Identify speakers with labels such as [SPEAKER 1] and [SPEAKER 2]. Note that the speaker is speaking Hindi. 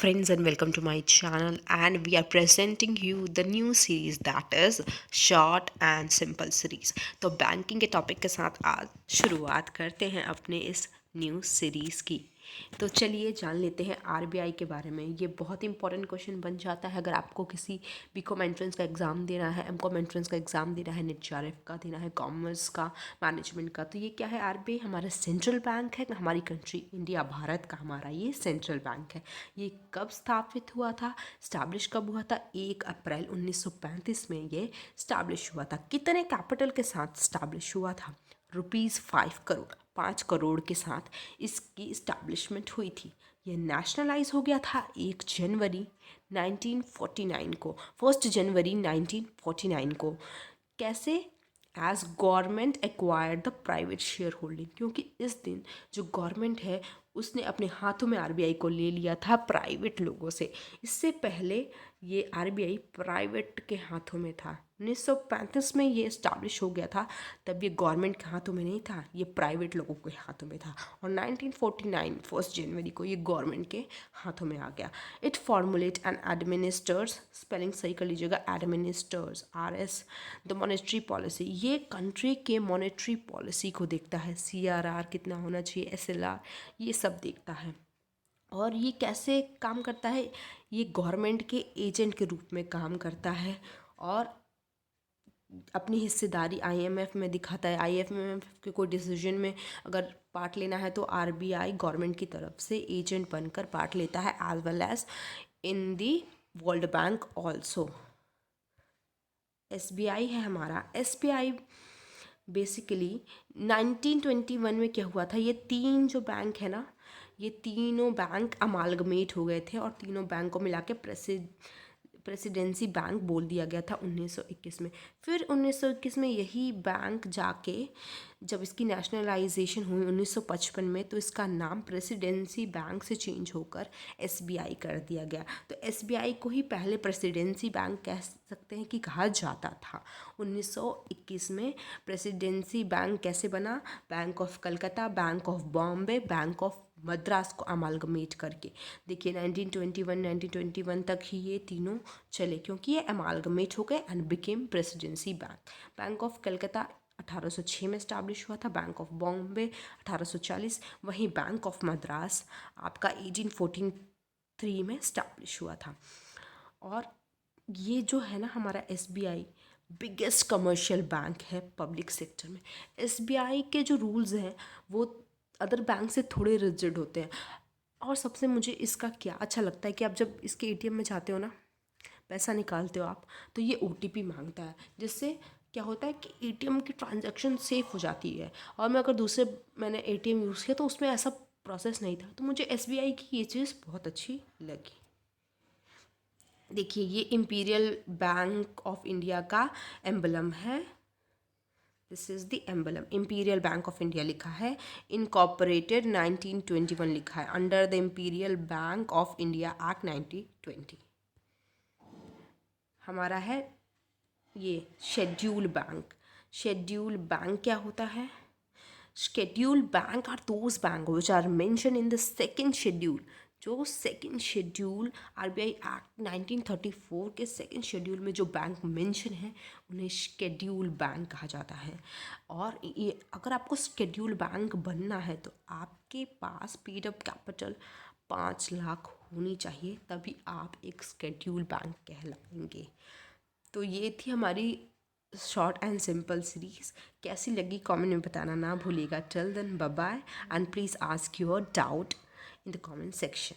[SPEAKER 1] friends and welcome to my channel, and we are presenting you the new series that is short and simple series। तो बैंकिंग के टॉपिक के साथ आज शुरुआत करते हैं अपने इस न्यू सीरीज़ की। तो चलिए जान लेते हैं आरबीआई के बारे में। ये बहुत इंपॉर्टेंट क्वेश्चन बन जाता है अगर आपको किसी बीकॉम एंट्रेंस का एग्ज़ाम देना है, एमकॉम एंट्रेंस का एग्ज़ाम देना है, नेट जेआरएफ का देना है, कॉमर्स का, मैनेजमेंट का। तो ये क्या है? आरबीआई हमारा सेंट्रल बैंक है, हमारी कंट्री इंडिया भारत का हमारा ये सेंट्रल बैंक है। ये कब स्थापित हुआ था, स्टैब्लिश कब हुआ था? 1 अप्रैल 1935 में ये स्टैब्लिश हुआ था। कितने कैपिटल के साथ स्टैब्लिश हुआ था? ₹5 करोड़, 5 करोड़ के साथ इसकी इस्टेब्लिशमेंट हुई थी। ये नेशनलाइज हो गया था 1 जनवरी 1949 को, 1 जनवरी 1949 को। कैसे? As government acquired the private share holding, क्योंकि इस दिन जो गवर्नमेंट है उसने अपने हाथों में आरबीआई को ले लिया था प्राइवेट लोगों से। इससे पहले ये आरबीआई प्राइवेट के हाथों में था। 1935 में ये इस्टेब्लिश हो गया था, तब ये गवर्नमेंट के हाथों में नहीं था, ये प्राइवेट लोगों के हाथों में था। और 1949 1 जनवरी को ये गवर्नमेंट के हाथों में आ गया। It formulate and administers, spelling सही कर लीजिएगा, administers, RS the monetary policy. ये कंट्री के मॉनेटरी पॉलिसी को देखता है। CRR कितना होना चाहिए, SLR, ये सब देखता है। और ये कैसे काम करता है? ये गवर्नमेंट के एजेंट के रूप में काम करता है और अपनी हिस्सेदारी IMF में दिखाता है। IMF के कोई डिसीजन में अगर पार्ट लेना है तो आरबीआई गवर्नमेंट की तरफ से एजेंट बनकर पार्ट लेता है, as well as in the world bank also. SBI है हमारा। SBI बेसिकली 1921 में क्या हुआ था, ये तीन जो बैंक है ना, ये तीनों बैंक अमालगमेट हो गए थे और तीनों बैंक को मिला के प्रेसिडेंसी बैंक बोल दिया गया था 1921 में। फिर 1921 में यही बैंक जाके जब इसकी नेशनलाइजेशन हुई 1955 में, तो इसका नाम प्रेसिडेंसी बैंक से चेंज होकर SBI कर दिया गया। तो SBI को ही पहले प्रेसिडेंसी बैंक कह सकते हैं कि कहा जाता था। 1921 में प्रेसिडेंसी बैंक कैसे बना? Bank of Calcutta, bank of Bombay, bank of Madras को अमालगमेट करके। देखिए 1921 तक ही ये तीनों चले, क्योंकि ये अमालगमेट हो गए and became presidency bank. Bank of Calcutta 1806 में स्टैब्लिश हुआ था, बैंक ऑफ बॉम्बे 1840, वहीं बैंक ऑफ मद्रास आपका 1843 में स्टैब्लिश हुआ था। और ये जो है ना हमारा SBI बिगेस्ट कमर्शियल बैंक है पब्लिक सेक्टर में। SBI के जो रूल्स हैं वो अदर बैंक से थोड़े रिजिड होते हैं। और सबसे मुझे इसका क्या अच्छा लगता है कि आप जब इसके ATM में जाते हो ना, पैसा निकालते हो आप, तो ये OTP मांगता है, जिससे क्या होता है कि ATM की ट्रांजैक्शन सेफ हो जाती है। और मैं अगर मैंने ATM यूज़ किया तो उसमें ऐसा प्रोसेस नहीं था। तो मुझे SBI की ये चीज़ बहुत अच्छी लगी। देखिए ये इंपीरियल बैंक ऑफ इंडिया का एम्बलम है। This is the emblem, imperial bank of India लिखा है। इनकॉर्पोरेटेड 1921 लिखा है, under the imperial bank of India act 1920। हमारा है ये शेड्यूल बैंक। शेड्यूल बैंक क्या होता है? Scheduled bank are those bank which are mentioned in the second schedule। जो सेकेंड शेड्यूल RBI एक्ट 1934 के सेकेंड शेड्यूल में जो बैंक मेंशन है उन्हें शेड्यूल बैंक कहा जाता है। और ये अगर आपको शेड्यूल बैंक बनना है तो आपके पास पेड अप कैपिटल 5 लाख होनी चाहिए, तभी आप एक शेड्यूल बैंक कहलाएंगे। तो ये थी हमारी शॉर्ट एंड सिंपल सीरीज़। कैसी लगी कमेंट में बताना ना भूलिएगा। Till then bye bye, and please ask your doubt in the comment section.